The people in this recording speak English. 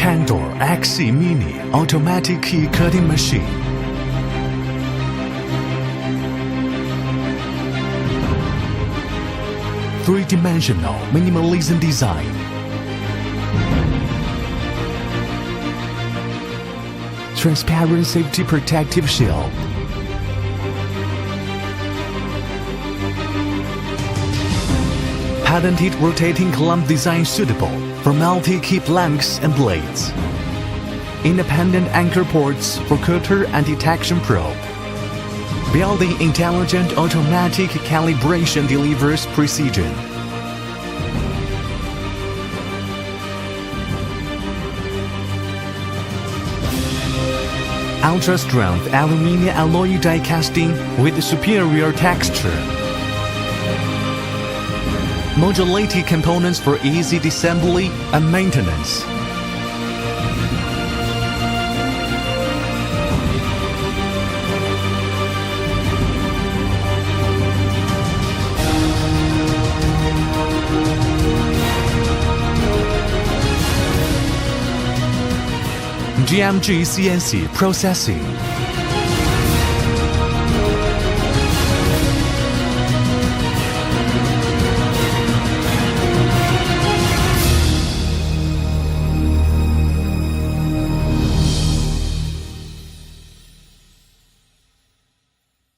CONDOR XC Mini automatic key cutting machine. Three-dimensional minimalism design. Transparent safety protective shield. Patented rotating clamp design suitable for multi-keep lengths and blades. Independent anchor ports for cutter and detection probe. Building intelligent automatic calibration delivers precision. Ultra-strength aluminum alloy die casting with superior texture. Modulated components for easy disassembly and maintenance. GMG CNC processing.